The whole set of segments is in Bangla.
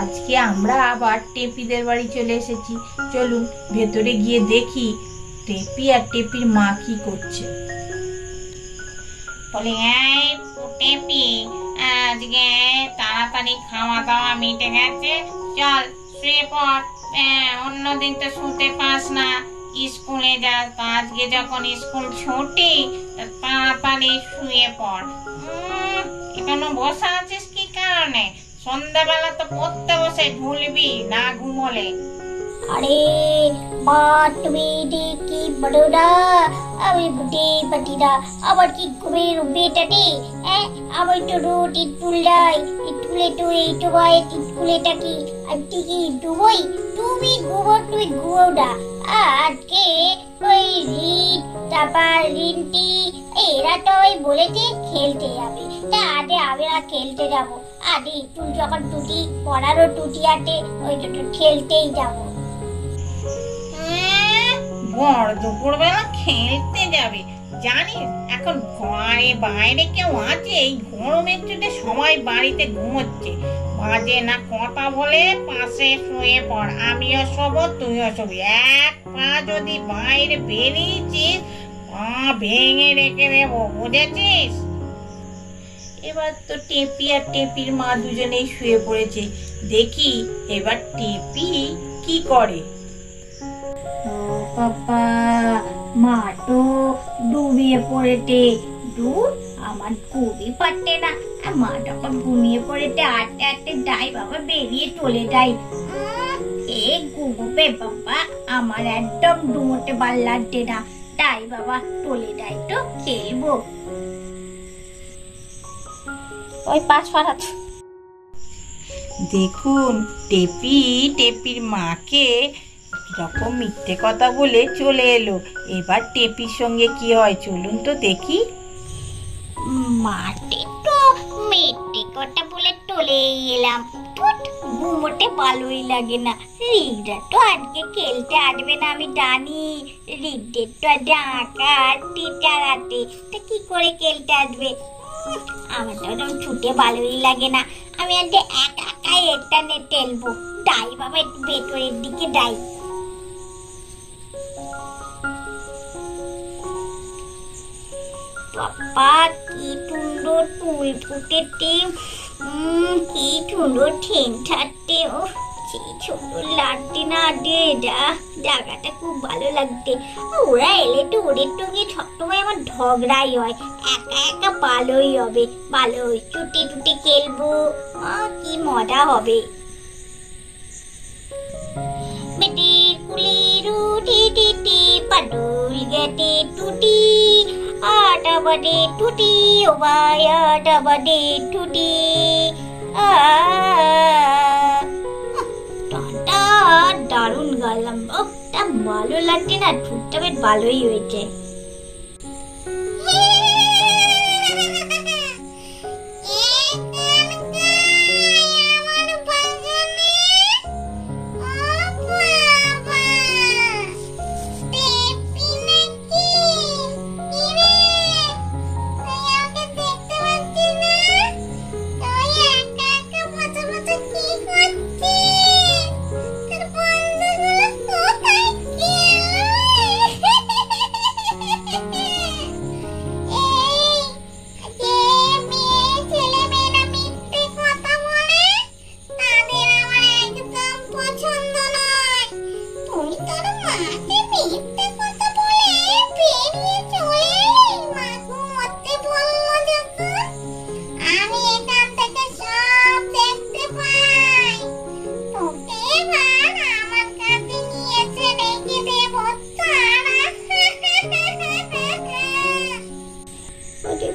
আজকে আমরা আবার টেপিদের বাড়ি চলে এসেছি। চলুন ভেতরে গিয়ে দেখি টেপি আর টেপির মা কি করছে। বলি, এই টেপি, আজকে তাড়াতাড়ি খাওয়া দাওয়া মিটে গেছে, চল শুয়ে পড়। অন্যদিন তো শুতে পাস না, স্কুলে যাস, তো আজকে যখন স্কুল ছুটি তাড়াতাড়ি শুয়ে পড়। এখনো বসে আছিস কি কারণে? সন্ধ্যাবেলা তো পড়তে বসে ঢুলবি না ঘুমোলে। আরে মা, তুমি কি বলো না, আমি বুঝে পারি না, আবার কি ঘুমের বেটাটি। আমার তো রোদ ইটুলাই, ইটুলে তো এই তো ভাই ইটুলেটা কি আমি কি ডুবই? তুমি ঘুমো, তুমি ঘুমো না। আজকে ওই রিট, তারপর রিন্টি এরা তো ওই বলেছে খেলতে যাবে, তা আগে আমরা খেলতে যাবো। আরে তুই যখন টুটি পড়ারও টুটি আছে, ওই তো খেলতেই যাবো। বড় দুপুরবেলা খেলতে যাবে? জানিস এখন ঘরে বাইরে কেউ আছে? এই গরমের জন্য সবাই বাড়িতে ঘুমোচ্ছে। বাজে না কথা বলে পাশে শুয়ে পড়, আমিও শোবো তুইও শোবি। এক পা যদি বাইরে বেরিয়েছিস পা ভেঙে রেখে দেবো, বুঝেছিস? এবার তো টেপি আর টেপির মা দুজনেই শুয়ে পড়েছে। দেখি এবার টেপি কি করে। ও বাবা, মা তো ডুবিয়ে পড়েছে। দূর, আমার ঘুমই পারতে না। মা যখন ঘুমিয়ে পড়েছে আটতে আটতে যাই বাবা বেরিয়ে চলে যাই। এ ঘুমোবে বাবা, আমার একদম ঘুমোতে ভাল লাগছে না। তাই বাবা চলে যাই, তো খেলবো। ওই পাঁচ ফারাত দেখুন টেপি টেপির মাকে যখন মিথ্যে কথা বলে চলে এলো। এবার টেপির সঙ্গে কি হয় চলুন তো দেখি। মাঠে তো মিথ্যে কথা বলে চলে এলাম, ঘুমোতে ভালোই লাগে না। রিডা তো আজকে খেলতে আসবে না, আমি জানি। রিডের তো আজকে আঁকা টিচার আছে, তা কি করে খেলতে আসবে? আমার তো একদম ছুটে ভালোই লাগে না। আমি আজকে একা একাই এটা নিয়ে টেলবো। যাই বাবা, একটু ভেতরের দিকে যাই। বাবা কি সুন্দর ফুল ফুটেছে, কি সুন্দর ঠেন ছাড়তে, ও কি সুন্দর লাগছে না রে। জায়গাটা খুব ভালো লাগছে। ওরা এলে তো ওদের সঙ্গে সবসময় আমার ঝগড়াই হয়। একা একা ভালোই হবে, ভালোই ছুটে ছুটে খেলবো, কি মজা হবে। বেটির কুলির উঠে টিটি পাডুল গেটে টুটি, আটা বাদে টুটি ও ভাই, আটা বাদে টুটি। দারুণ গালাম, তা ভালো লাগছে না, ছুটটা বেশ ভালোই হয়েছে।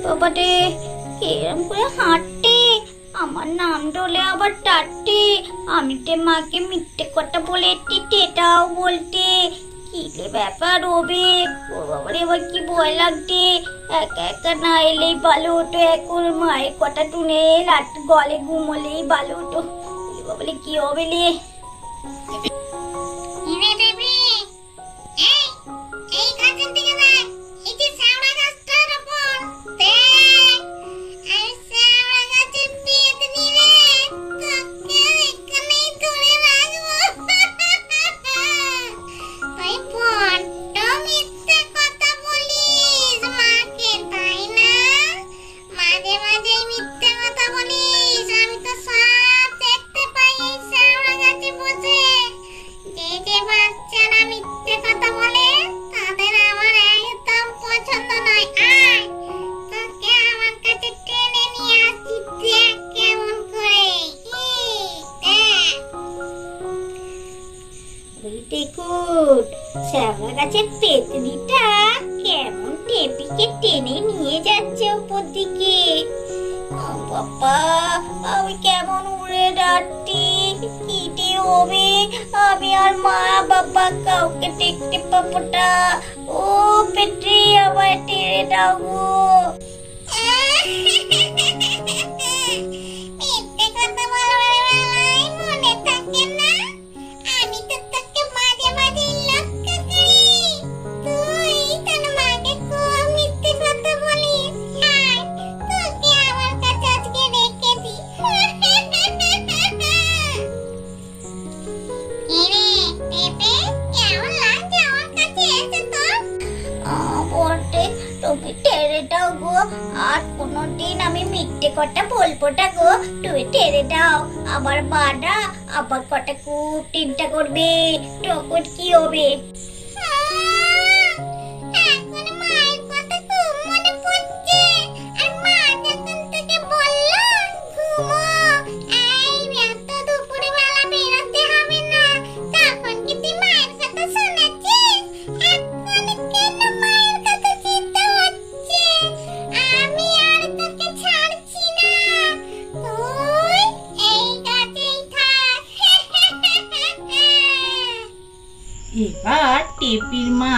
বাবারে এরম করে হাঁটতে, আমার নাম ডলে আবার টাটতে, আমি তো মাকে মিথ্যে কথা বলে এসেছি এটাও বলতে। কি রে ব্যাপার হবে? ও বাবারে, এবার কি ভয় লাগছে। একা একা না এলেই ভালো হতো, এখন মায়ের কথা শুনে রাত গলে ঘুমোলেই ভালো হতো। বাবারে কি হবে রে? এখানে কলা গাছের পেতনিটা কেমন টেপিকে টেনে নিয়ে যাচ্ছে উপর দিকে। বাবা, আমি কেমন উড়ে যাচ্ছি, কি যে হবে, আমি আর মা বাবা কাউকে দেখতে পাবো না। ও পেটে, আমায় টেনে দাও গো। আর কোনোদিন আমি মিথ্যে কথা বলবো না গো, তুমি টেরে দাও। আমার মা না আমার কথা খুব চিন্তা করবে, তখন কি হবে? এবার টেপির মা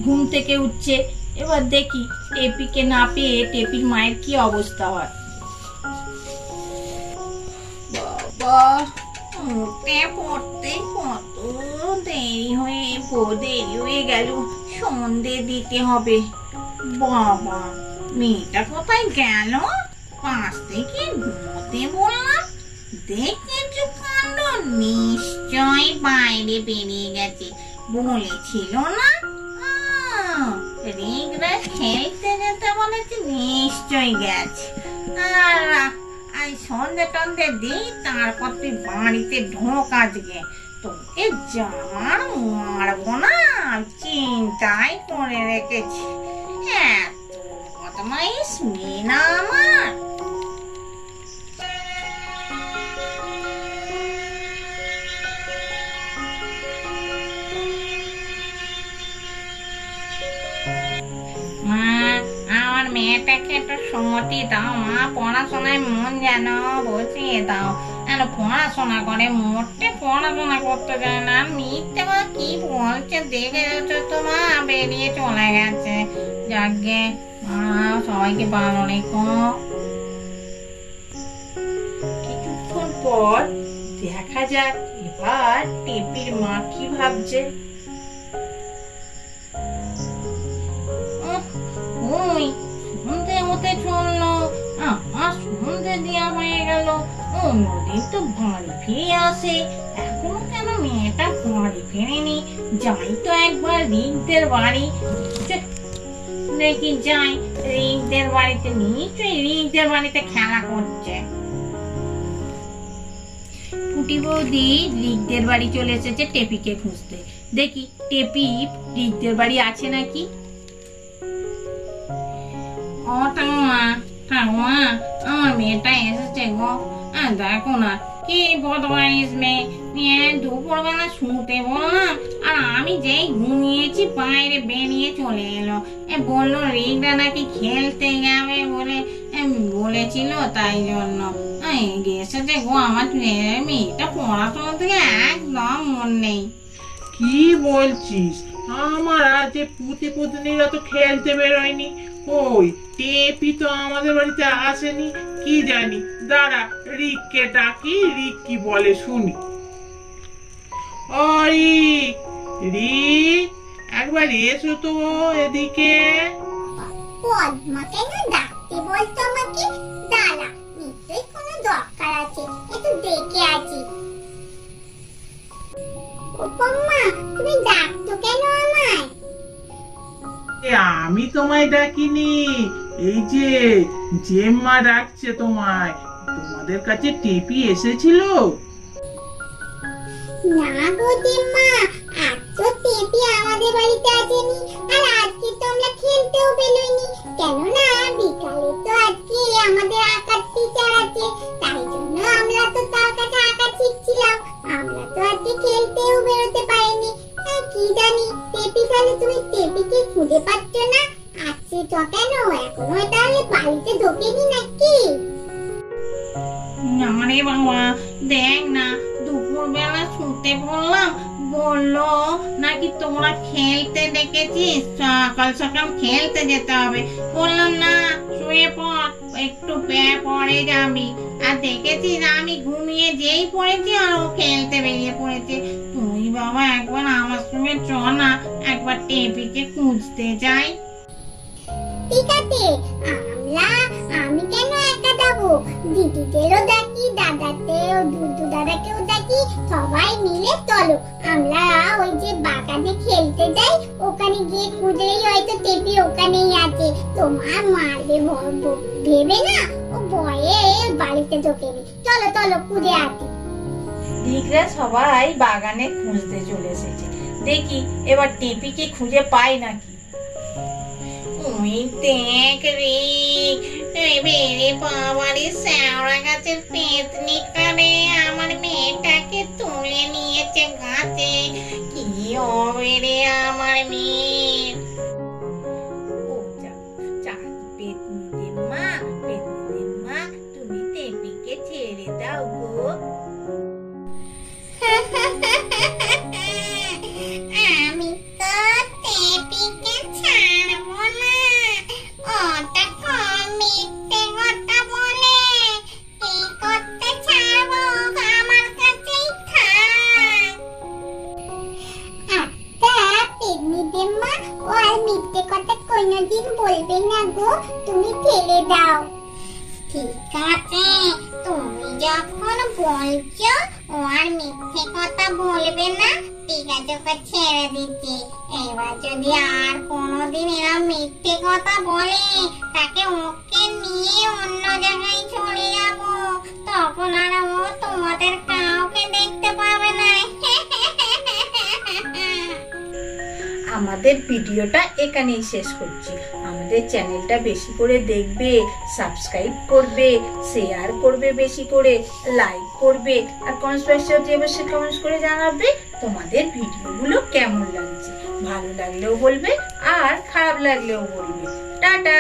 ঘুম থেকে উঠছে। এবার দেখি টেপিকে না পেয়ে টেপির মায়ের কি অবস্থা হয়। বাবা, উঠতে পড়তে কত দেরি হয়ে গেল, সন্ধে দিতে হবে। বাবা, মেয়েটা কোথায় গেল? পাশ থেকে ঘুমোতে বললাম, দেখেছো কাণ্ড, নিশ্চয় বাইরে বেরিয়ে গেছে। বলেছিল না রিগরা খেলতে যেতে বলেছে, নিশ্চয় গেছে। আর সন্ধে টন্ধে দিই, তারপর তুই বাড়িতে ঢোক। আজকে তোকে জামার মারবো না, চিন্তাই করে রেখেছি। এত বদমাইশ মেয়ে না আমার। আমার মেয়েটাকে একটু সম্মতি দাও মা, পড়াশোনায় মন যেন বসিয়ে দাও। পড়াশোনা করে, মোটে পড়াশোনা করতে যায় না। মিথ্যে বা কি বলছে দেখে যাচ্ছে তো মা, বেরিয়ে চলে গেছে। যাকে মা, সবাইকে ভালো রেখো। কিছুক্ষণ পর দেখা যাক এবার টেপির মা কি ভাবছে। সন্ধে হতে চললো, আমার সন্ধে দেওয়া হয়ে গেল। অন্যদিন তো বাড়ি ফিরে আসে, এখনো কেন মেয়েটা বাড়ি ফেরেনি? যাই তো একবার রিকদের বাড়ি, দেখি যাই রিকদের বাড়িতে। নিশ্চয়ই রিকদের বাড়িতে খেলা করছে। পুটি বৌদি রিকদের বাড়ি চলে এসেছে টেপিকে খুঁজতে। দেখি টেপি রিকদের বাড়ি আছে নাকি। ও ঠাকুমা, ঠাকুমা, আমার মেয়েটা এসেছে গো। দেখো না কি বদমাইশ মেয়ে। দুপুরবেলা শুতে বললাম, আর আমি যেই ঘুমিয়েছি বাইরে বেরিয়ে চলে এলো। বললো রিকরা নাকি খেলতে যাবে বলে বলেছিল, তাই জন্য এসেছে গো। আমার মেয়েটা পড়াশোনা থেকে একদম মন নেই। কি বলছিস? আমার আজ পুঁতি পুতনিরা তো খেলতে বেরোয়নি। ওই টেপি তো আমাদের বাড়িতে আসেনি, কি জানি। দাঁড়া, রিককে ডাকি, রিক কি বলে শুনি। ও রিক, রিক, একবার এসো তো এদিকে। পদ্মা কেন ডাকতে বলতো আমাকে? দাঁড়া, নিশ্চয়ই কোনো দরকার আছে, একটু দেখে আছি। ও পম্মা, তুমি ডাকতো কেন আমায়? আমি তোমায় ডাকিনি, এই যে জেম্মা ডাকছে তোমায়। তোমাদের কাছে টেপি এসেছিল? না গো জেম্মা, আজ তো টেপি আমাদের বাড়িতে আসেনি, আর আজকে তো আমরা খেলতেও বেরোইনি। কেননা বিকালে তো আজকে আমাদের আঁকার টিচার আছে, তাই জন্য আমরা তো তার কাছে আঁকা শিখছিলাম। আমরা তো আজকে খেলতেও বেরোতে পারিনি। কি জানি টেপি খুঁজে পাচ্ছ না? আসছে তো কেন? এখনো তাহলে বাড়িতে ঢোকেনি নাকি? না রে বাবা, দেখ না, দুপুরবেলা শুতে বললাম, বললো নাকি তোমরা খেলতে ডেকেছিস, সকাল সকাল খেলতে যেতে হবে। বললাম না, শুয়ে পড়, একটু পরে যাবি। আর দেখেছিস আমি ঘুমিয়ে যেই পড়েছি আর ও খেলতে বেরিয়ে পড়েছে। তুই বাবা একবার আমার সঙ্গে চ না, একবার টেপিকে খুঁজতে যাই। ঠিক আছে, আমি কেন একা যাবো? দিদিদেরও ডাকি, দাদাতেও, দুদু দাদাকেও ডাকি, সবাই মিলে চলো আমরা ওই যে বাগানে খেলতে যাই। ওখানে গিয়ে খুঁজলেই হয়তো টেপি ওখানেই আছে। তোমার মারবে ভেবে না ও ভয়ে বাড়িতে ঢোকেনি। চলো চলো খুঁজে আসি। দিকরা সবাই বাগানে খুঁজতে চলে এসেছে। দেখি এবার টেপিকে খুঁজে পাই নাকি। ওই দেখ রে, বেরে বাবারে, শ্যাওড়া গাছের পেতনিটা রে আমার মেয়েটাকে তুলে নিয়েছে গাছে। কি হবে রে আমার মেয়ে? ও পেতনিদের মা, তুমি টেপিকে ছেড়ে দাও গো। আমি তো টেপিকে ছাড়বো না। ওটা কম মিথ্যে কথা বলে। কি করতে ছাড়বো? আমার কাছেই থাক। আচ্ছা পেতনিদের মা, ও আর মিথ্যে কথা কোনোদিন বলবে না গো, তুমি ফেলে দাও। ঠিক আছে, তুমি যখন বলছো ও আর মিথ্যে কথা বলবে না, ঠিক আছে, ওকে ছেড়ে দিচ্ছি। এবার যদি আর কোনোদিন এরা মিথ্যে কথা বলে, তাকে ওকে নিয়ে অন্য জায়গায় চলে যাব। তখন আর ও তোমাদের কাউকে দেখতে পাবে না। আমাদের ভিডিওটা এখানেই শেষ করছি। আমাদের চ্যানেলটা বেশি করে দেখবে, সাবস্ক্রাইব করবে, শেয়ার করবে, বেশি করে লাইক করবে, আর কমেন্টস করে জানাবে তোমাদের ভিডিওগুলো কেমন লাগছে। ভালো লাগলেও বলবে আর খারাপ লাগলেও বলবে। টাটা।